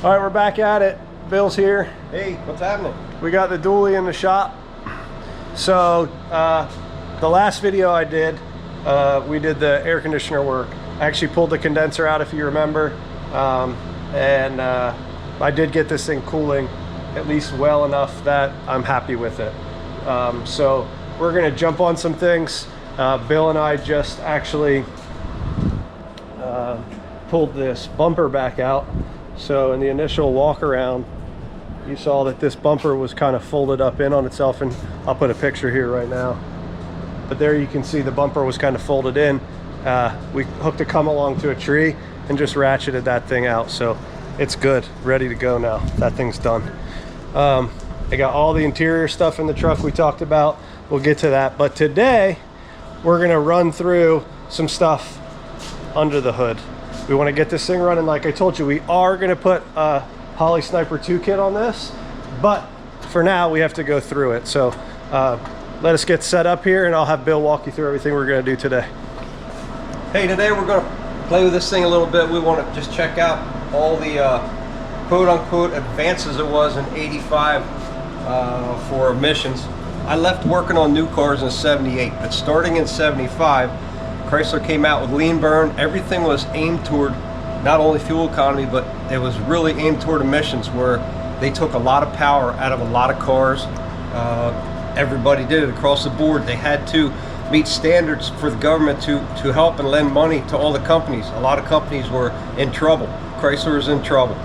All right, we're back at it. Bill's here. Hey, what's happening? We got the dually in the shop. So the last video I did, we did the air conditioner work. I actually pulled the condenser out, if you remember, and I did get this thing cooling at least well enough that I'm happy with it. So we're gonna jump on some things. Bill and I just actually pulled this bumper back out. So in the initial walk around, you saw that this bumper was kind of folded up in on itself, and I'll put a picture here right now. But there you can see the bumper was kind of folded in. We hooked a come along to a tree and just ratcheted that thing out. So it's good, ready to go now. That thing's done. I got all the interior stuff in the truck we talked about. We'll get to that. But today we're gonna run through some stuff under the hood. We want to get this thing running. Like I told you, we are going to put a Holley Sniper 2 kit on this, but for now we have to go through it. So let us get set up here and I'll have Bill walk you through everything we're going to do today. Hey, today we're going to play with this thing a little bit. We want to just check out all the quote-unquote advances it was in 85 for emissions. I left working on new cars in 78, but starting in 75, Chrysler came out with lean burn. Everything was aimed toward not only fuel economy, but it was really aimed toward emissions, where they took a lot of power out of a lot of cars. Everybody did it across the board. They had to meet standards for the government to help and lend money to all the companies. A lot of companies were in trouble. Chrysler was in trouble.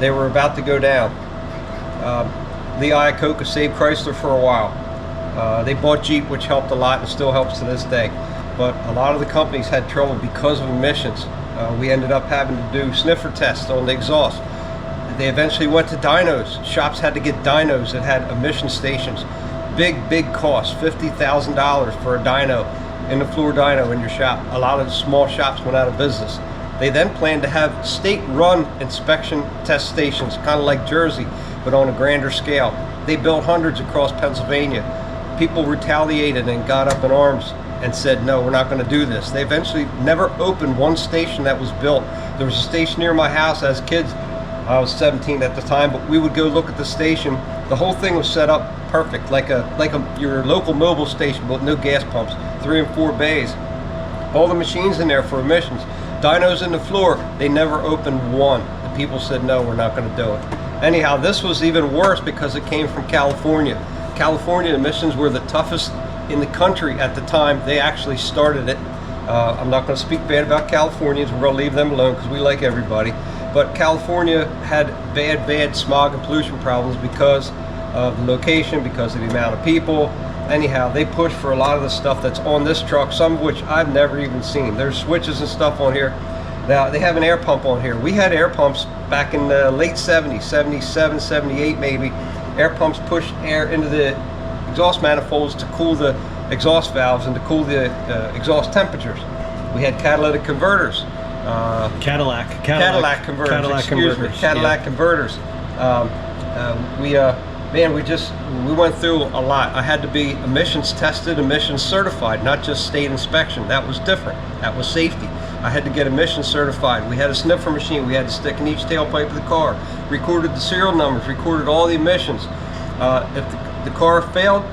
They were about to go down. Lee Iacocca saved Chrysler for a while. They bought Jeep, which helped a lot and still helps to this day. But a lot of the companies had trouble because of emissions. We ended up having to do sniffer tests on the exhaust. They eventually went to dynos. Shops had to get dynos that had emission stations. Big cost, $50,000 for a dyno, in the floor dyno in your shop. A lot of small shops went out of business. They then planned to have state-run inspection test stations, kind of like Jersey, but on a grander scale. They built hundreds across Pennsylvania. People retaliated and got up in arms and said, no, we're not going to do this. They eventually never opened one station that was built. There was a station near my house as kids. I was 17 at the time, but we would go look at the station. The whole thing was set up perfect, like your local mobile station, but no gas pumps, 3 and 4 bays. All the machines in there for emissions. Dynos in the floor, they never opened one. The people said, no, we're not going to do it. Anyhow, this was even worse because it came from California. California emissions were the toughest in the country at the time. They actually started it. I'm not going to speak bad about Californians. We're going to leave them alone because we like everybody. But California had bad smog and pollution problems because of the location, because of the amount of people. Anyhow, they push for a lot of the stuff that's on this truck, some of which I've never even seen. There's switches and stuff on here. Now, they have an air pump on here. We had air pumps back in the late 70s, 77, 78 maybe. Air pumps pushed air into the exhaust manifolds to cool the exhaust valves and to cool the exhaust temperatures. We had catalytic converters. Cadillac converters. Cadillac converters. We went through a lot. I had to be emissions tested, emissions certified, not just state inspection. That was different. That was safety. I had to get emissions certified. We had a sniffer machine we had to stick in each tailpipe of the car. Recorded the serial numbers, recorded all the emissions. If the car failed,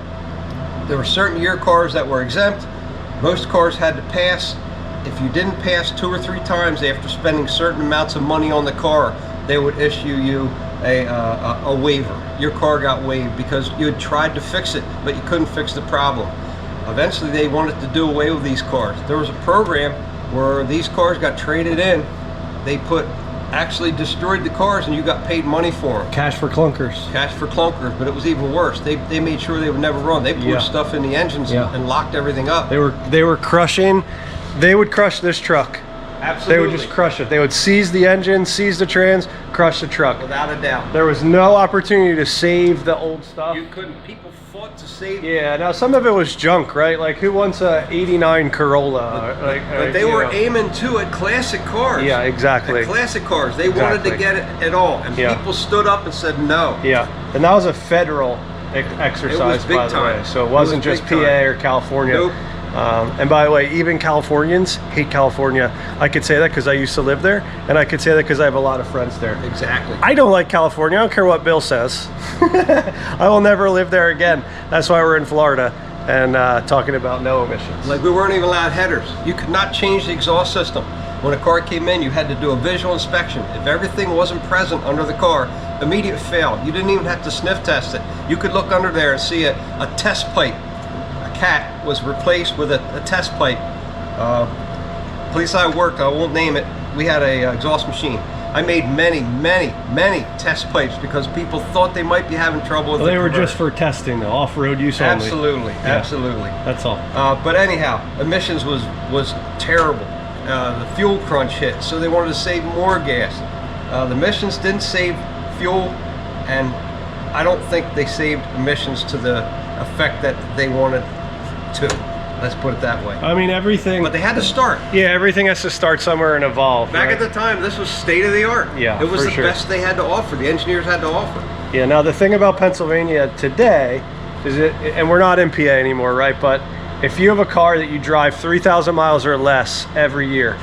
there were certain year cars that were exempt. Most cars had to pass. If you didn't pass 2 or 3 times after spending certain amounts of money on the car, they would issue you a waiver. Your car got waived because you had tried to fix it, but you couldn't fix the problem. Eventually, they wanted to do away with these cars. There was a program where these cars got traded in. They actually destroyed the cars and you got paid money for them. Cash for clunkers. Cash for clunkers, but it was even worse. They made sure they would never run. They poured stuff in the engines and locked everything up. They were crushing. They would crush this truck. Absolutely. They would just crush it. They would seize the engine, seize the trans, crush the truck. Without a doubt. There was no opportunity to save the old stuff. You couldn't. People fought to save it. Yeah, now some of it was junk, right? Like, who wants a 89 Corolla? But they were aiming too at classic cars. Yeah, exactly. At classic cars. They wanted to get it at all. And people stood up and said no. Yeah, and that was a federal exercise, by the way. So it wasn't just PA or California. Nope. And by the way, even Californians hate California. I could say that because I used to live there, and I could say that because I have a lot of friends there. Exactly. I don't like California. I don't care what Bill says. I will never live there again. That's why we're in Florida and talking about no emissions. Like, we weren't even allowed headers. You could not change the exhaust system. When a car came in, you had to do a visual inspection. If everything wasn't present under the car, immediate fail. You didn't even have to sniff test it. You could look under there and see a test pipe. A cat was replaced with a test pipe. Place I worked, I won't name it, we had a exhaust machine. I made many test pipes because people thought they might be having trouble with Well, the they were converter. just for testing, though, off-road use only. Absolutely, Yeah. absolutely. That's all. But anyhow, emissions was terrible. The fuel crunch hit, so they wanted to save more gas. The emissions didn't save fuel, and I don't think they saved emissions to the effect that they wanted to. Let's put it that way. I mean, everything. But they had to start. Yeah, everything has to start somewhere and evolve. Back right? at the time, this was state of the art. Yeah, it was for the sure. best they had to offer. The engineers had to offer. Yeah. Now the thing about Pennsylvania today is and we're not in PA anymore, right? But if you have a car that you drive 3,000 miles or less every year,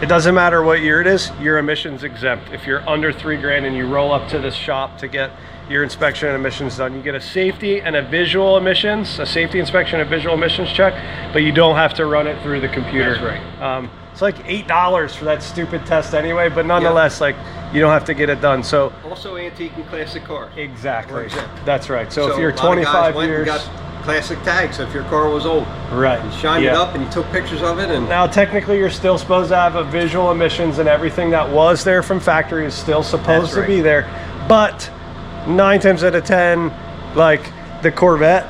it doesn't matter what year it is, you're emissions exempt. If you're under $3,000 and you roll up to this shop to get your inspection and emissions done, you get a safety and a visual emissions, a safety inspection and visual emissions check, but you don't have to run it through the computer. That's right. It's like $8 for that stupid test anyway, but nonetheless, like, you don't have to get it done. So Also antique and classic cars. exactly, exempt. that's right. So if a you're lot of guys 25 went and years, got classic tags if your car was old. right, You shined it yeah. up and you took pictures of it, and Now, technically, you're still supposed to have a visual emissions, and everything that was there from factory is still supposed That's to right. be there. But 9 times out of 10, like the Corvette,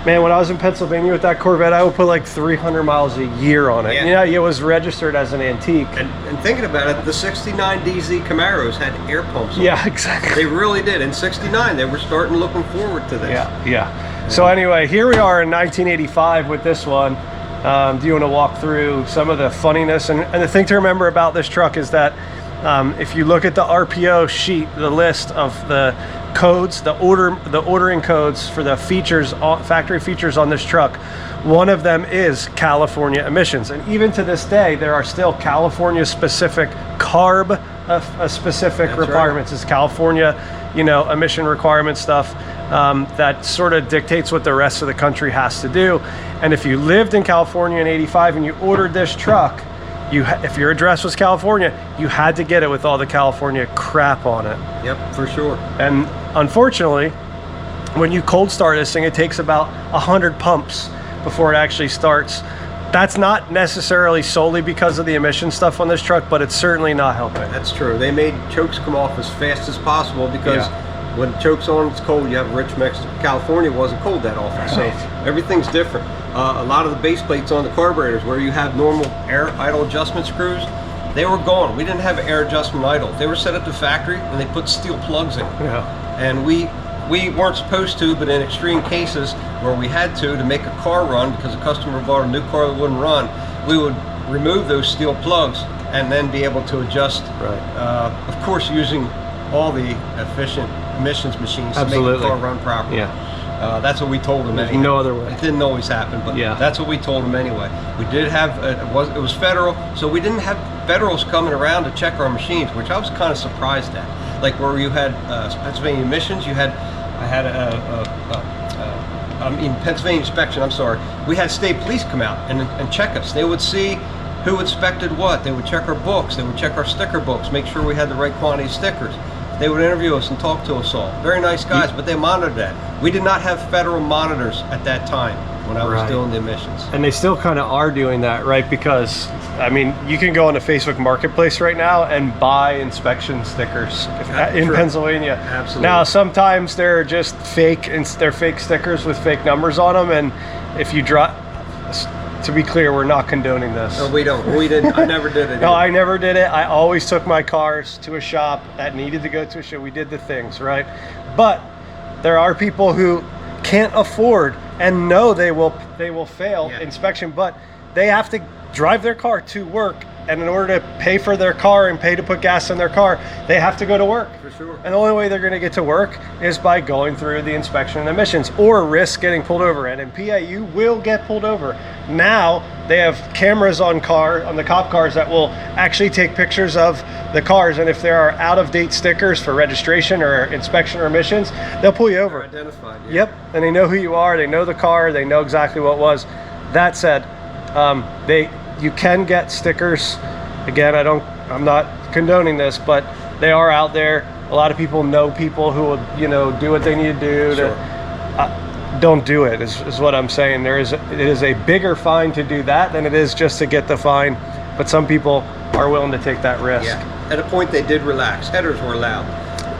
man, when I was in Pennsylvania with that Corvette, I would put like 300 miles a year on it. Yeah. You know, it was registered as an antique. and thinking about it, the 69 DZ Camaros had air pumps on Yeah, them. exactly. They really did. In 69, they were starting looking forward to this. Yeah, yeah. So anyway, here we are in 1985 with this one. Do you want to walk through some of the funniness? And the thing to remember about this truck is that if you look at the RPO sheet, the list of the codes, the ordering codes for the features, factory features on this truck, one of them is California emissions. And even to this day, there are still California specific CARB specific That's right. requirements. It's California, you know, emission requirement stuff that sort of dictates what the rest of the country has to do. And if you lived in California in '85 and you ordered this truck, if your address was California, you had to get it with all the California crap on it. Yep, for sure. And unfortunately, when you cold start this thing, it takes about 100 pumps before it actually starts. That's not necessarily solely because of the emission stuff on this truck, but it's certainly not helping. That's true. They made chokes come off as fast as possible because when the choke's on, it's cold. You have a rich mix. California wasn't cold that often, so Right. everything's different. A lot of the base plates on the carburetors, where you have normal air idle adjustment screws, they were gone. We didn't have air adjustment idle. They were set at the factory, and they put steel plugs in. Yeah. And we weren't supposed to, but in extreme cases where we had to make a car run because a customer bought a new car that wouldn't run, we would remove those steel plugs and then be able to adjust. Right. Of course, using all the efficient emissions machines to make Absolutely. the car run properly. Yeah. That's what we told them. There's Anyhow. no other way. It didn't always happen, but Yeah. that's what we told them anyway. We did have it was federal, so we didn't have federals coming around to check our machines, which I was kind of surprised at. Like where you had Pennsylvania emissions, Pennsylvania inspection. I'm sorry, we had state police come out and check us. They would see who inspected what. They would check our books. They would check our sticker books, make sure we had the right quantity of stickers. They would interview us and talk to us all. Very nice guys, but they monitored that. We did not have federal monitors at that time when I was Right. doing the emissions. And they still kind of are doing that, right? Because, I mean, you can go on the Facebook Marketplace right now and buy inspection stickers in True. Pennsylvania. Absolutely. Now, sometimes they're just fake, and they're fake stickers with fake numbers on them. And if you drop, to be clear, we're not condoning this. No, we don't. We didn't. I never did it. No, I never did it. I always took my cars to a shop that needed to go to a show. We did the things, right? But there are people who can't afford and know they will fail Yeah. inspection, but they have to drive their car to work and in order to pay for their car and pay to put gas in their car, they have to go to work. For sure. And the only way they're going to get to work is by going through the inspection and emissions, or risk getting pulled over. And in PA, you will get pulled over. Now they have cameras on the cop cars that will actually take pictures of the cars, and if there are out-of-date stickers for registration or inspection or emissions, they'll pull you over. They're identified. Yeah. Yep, and they know who you are. They know the car. They know exactly what it was. That said, you can get stickers. Again, I'm not condoning this, but they are out there. A lot of people know people who will, do what they need to do. Sure. Don't do it, is what I'm saying. It is a bigger fine to do that than it is just to get the fine. But some people are willing to take that risk. Yeah. At a point, they did relax. Headers were allowed.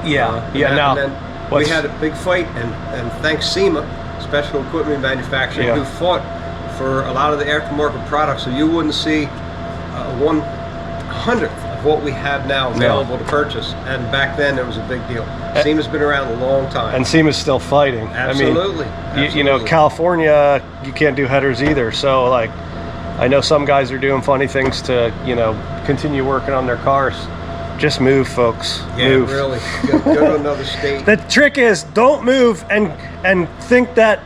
Now, and then we had a big fight, and thanks SEMA, Special Equipment Manufacturing, who fought for a lot of the aftermarket products, so you wouldn't see 1/100th of what we have now available to purchase. And back then, it was a big deal. SEMA's been around a long time. And SEMA's still fighting. Absolutely. I mean, California, you can't do headers either. So, like, I know some guys are doing funny things to, continue working on their cars. Just move, folks. Yeah, move. Really. Go to another state. The trick is, don't move and think that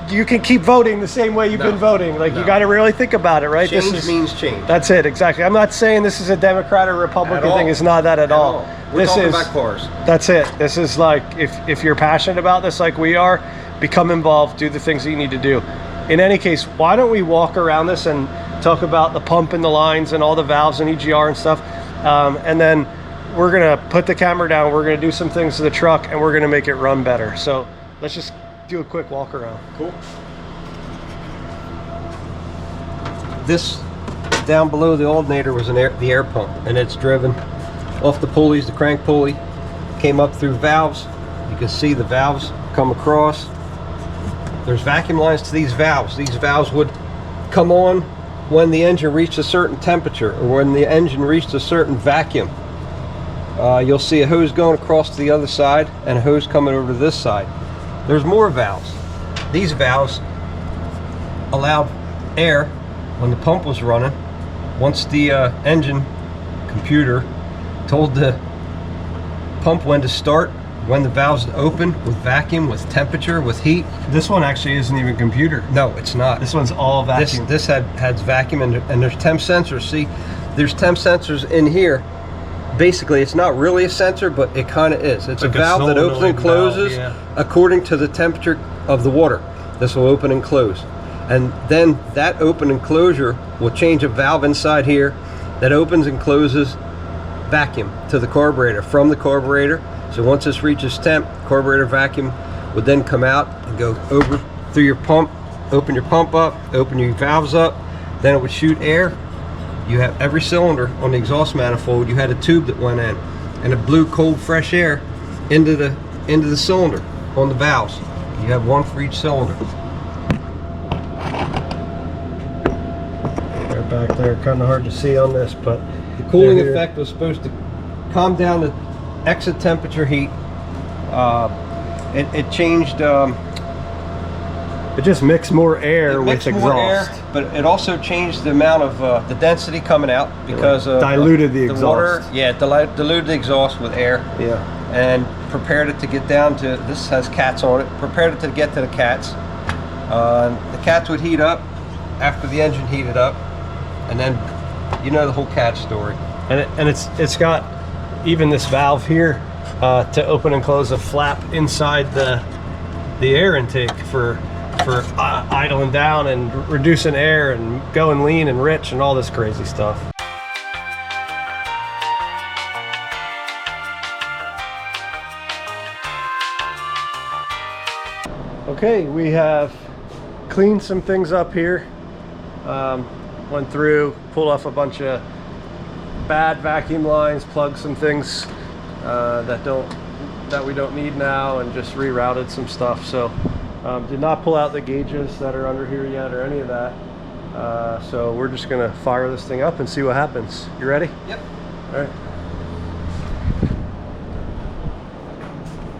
you can keep voting the same way you've been voting. Like, you got to really think about it, right? Change means change. That's it, exactly. I'm not saying this is a Democrat or Republican thing. It's not that at all. We're talking about cars. That's it. This is like, if you're passionate about this like we are, become involved, do the things that you need to do. In any case, why don't we walk around this and talk about the pump and the lines and all the valves and EGR and stuff, and then we're gonna put the camera down, we're gonna do some things to the truck, and we're gonna make it run better. So let's just do a quick walk around. Cool. This down below the alternator was the air pump, and it's driven off the pulleys, the crank pulley, came up through valves. You can see the valves come across. There's vacuum lines to these valves. These valves would come on when the engine reached a certain temperature, or when the engine reached a certain vacuum. You'll see a hose going across to the other side and a hose coming over to this side. There's more valves. These valves allowed air when the pump was running. Once the engine computer told the pump when to start, when the valves open, with vacuum, with temperature, with heat. This one actually isn't even computer. No, it's not. This one's all vacuum. This has vacuum, and there's temp sensors. See, there's temp sensors in here. Basically, it's not really a sensor, but it kind of is. It's like a valve that opens and closes according to the temperature of the water. This will open and close. And then that open and closure will change a valve inside here that opens and closes vacuum to the carburetor, from the carburetor. So once this reaches temp, carburetor vacuum would then come out and go over through your pump, open your pump up, open your valves up, then it would shoot air. You have every cylinder on the exhaust manifold, you had a tube that went in, and it blew cold, fresh air into the cylinder on the valves. You have one for each cylinder. Right back there, kind of hard to see on this, but the cooling effect was supposed to calm down the exit temperature heat. It changed. It just mixed more air with exhaust. More air, but it also changed the amount of the density coming out, because diluted the exhaust. Water, diluted the exhaust with air. Yeah. And prepared it to get down to, this has cats on it, prepared it to get to the cats. The cats would heat up after the engine heated up, and then you know the whole cat story. And it's got even this valve here to open and close a flap inside the air intake for idling down and reducing air and going lean and rich and all this crazy stuff. Okay, we have cleaned some things up here. Went through, pulled off a bunch of bad vacuum lines, plugged some things that we don't need now, and just rerouted some stuff. So did not pull out the gauges that are under here yet or any of that. So we're just gonna fire this thing up and see what happens. You ready? Yep.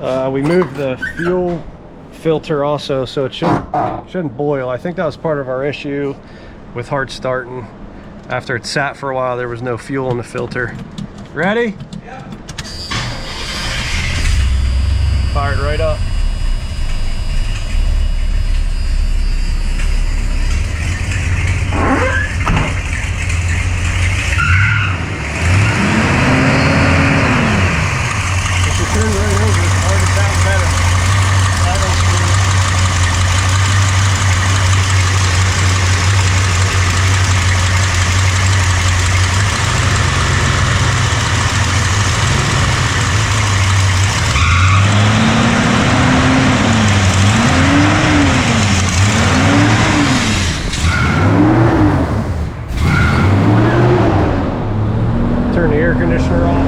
All right. We moved the fuel filter also, so it shouldn't boil. I think that was part of our issue with hard starting. After it sat for a while, there was no fuel in the filter. Ready? Yeah. Fired right up. If you turn right over, it's hard to sound better. Silence screw. Turn the air conditioner off.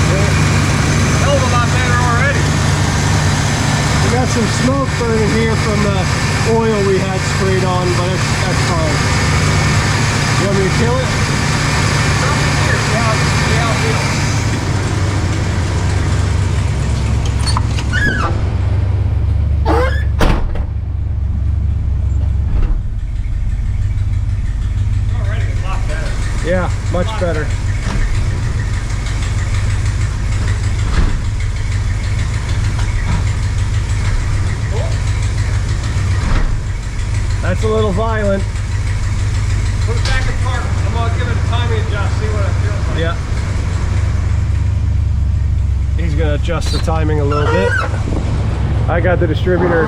Hell of a lot better already. We got some smoke burning here from the oil we had sprayed on, but that's fine. You want me to kill it? Something here. See how it feels. Already a lot better. Yeah, much better. That's a little violent. Put it back in park. I'm gonna give it a timing adjust, see what it feels like. Yeah. He's gonna adjust the timing a little bit. I got the distributor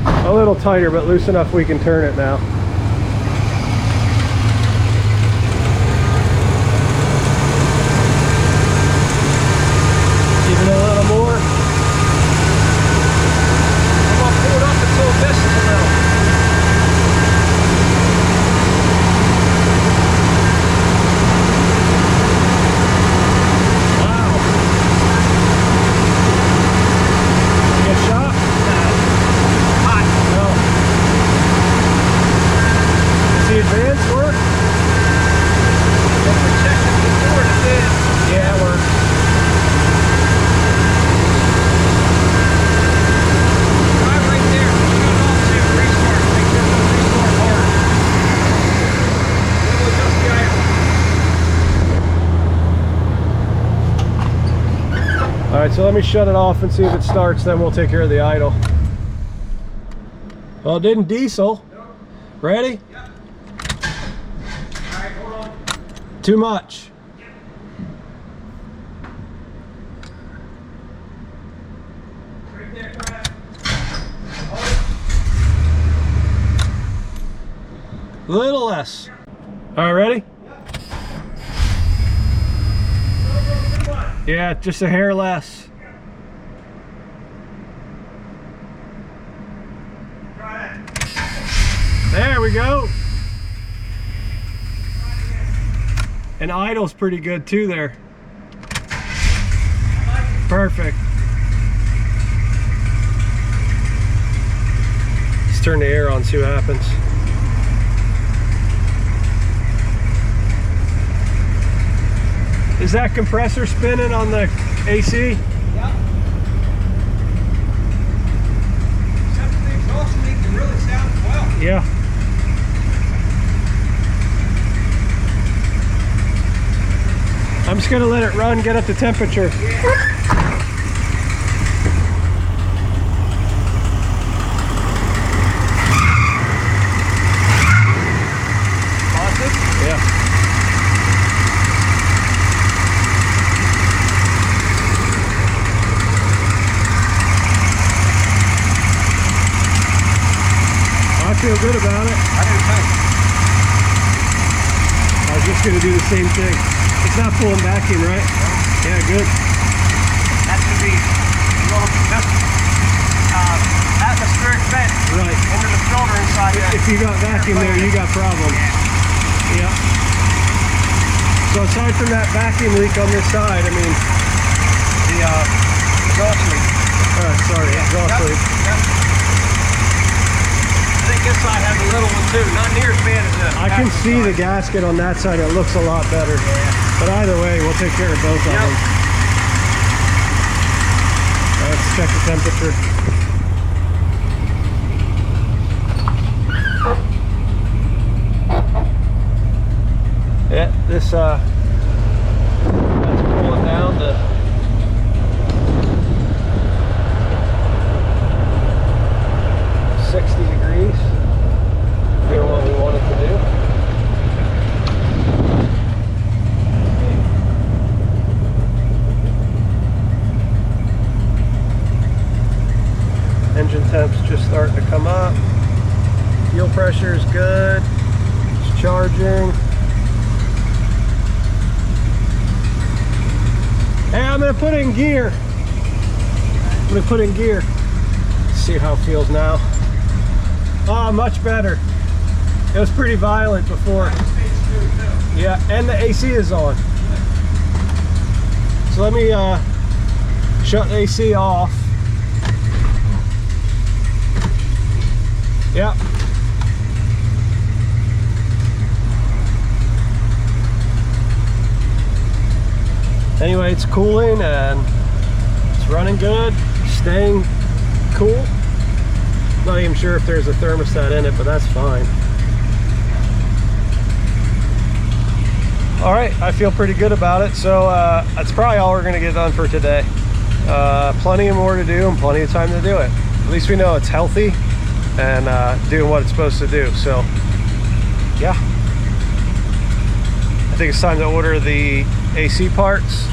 a little tighter, but loose enough we can turn it now. Give it a little more. I'm gonna pull it up until this is a little. Wow. Get shot? Hot. No. Does the advance work? If we checked it before it did. Yeah, it works. Right there. Shut it off, see if it restarts. Make sure it doesn't restart hard. Then we'll adjust the idle. All right, so let me shut it off and see if it starts, then we'll take care of the idle. Well, it didn't diesel. Ready? Yep. Alright, hold on. Too much. Right there, try it. Little less. All right, ready? Yeah, just a hair less. Try that. There we go. And idle's pretty good too there. Perfect. Let's turn the air on, see what happens. Is that compressor spinning on the AC? Yep. Except for the exhaust leak, it really sounds well. Yeah. I'm just gonna let it run, get up to temperature. Yeah. I feel good about it. I do too. I was just gonna do the same thing. It's not pulling vacuum, right? Yeah, good. That should be a little just atmospheric vent Right. into the filter inside there. If you got vacuum there, you got problem. Yeah. So aside from that vacuum leak on this side, I mean, The exhaust leak. sorry. too. Not near as bad as that. I can see the gasket on that side. It looks a lot better. Yeah. But either way, we'll take care of both of them. Let's check the temperature. Yeah, this that's cooling down to 60 degrees. Doing what we wanted to do. Engine temp's just starting to come up. Fuel pressure is good. It's charging. Hey, I'm gonna put it in gear. See how it feels now. Oh, much better. It was pretty violent before. Yeah, and the AC is on. So let me shut the AC off. Yep. Anyway, it's cooling and it's running good, staying cool. Not even sure if there's a thermostat in it, but that's fine. All right, I feel pretty good about it. So that's probably all we're gonna get done for today. Plenty more to do and plenty of time to do it. At least we know it's healthy and doing what it's supposed to do. So yeah, I think it's time to order the AC parts.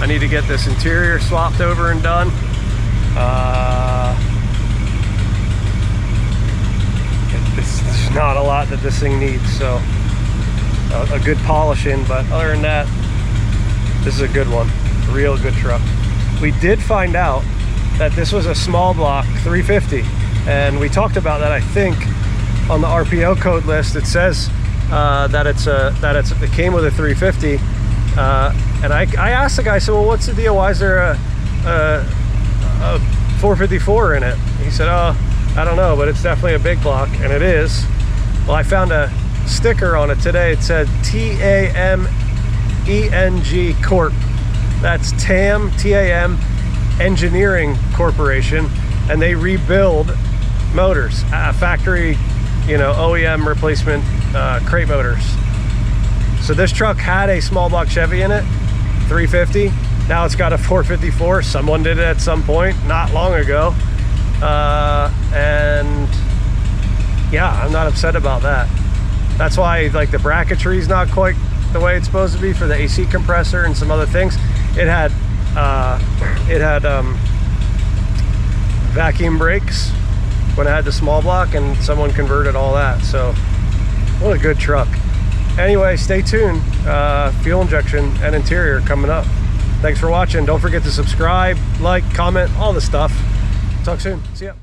I need to get this interior swapped over and done. There's not a lot that this thing needs, so a good polishing, but other than that, this is a good one. Real good truck. We did find out that this was a small block 350, and we talked about that, I think, on the RPO code list. It says that it came with a 350, and I asked the guy, I said, well, what's the deal? Why is there a 454 in it? He said, oh, I don't know, but it's definitely a big block, and it is. Well, I found a sticker on it today. It said TAMENG Corp. That's TAM, T-A-M Engineering Corporation, and they rebuild motors, factory, you know, OEM replacement crate motors. So this truck had a small block Chevy in it, 350. Now it's got a 454. Someone did it at some point not long ago, and yeah, I'm not upset about that. That's why, like, the bracketry is not quite the way it's supposed to be for the AC compressor and some other things. It had vacuum brakes when I had the small block, and someone converted all that. So what a good truck. Anyway, stay tuned. Fuel injection and interior coming up. Thanks for watching. Don't forget to subscribe, like, comment, all the stuff. Talk soon. See ya.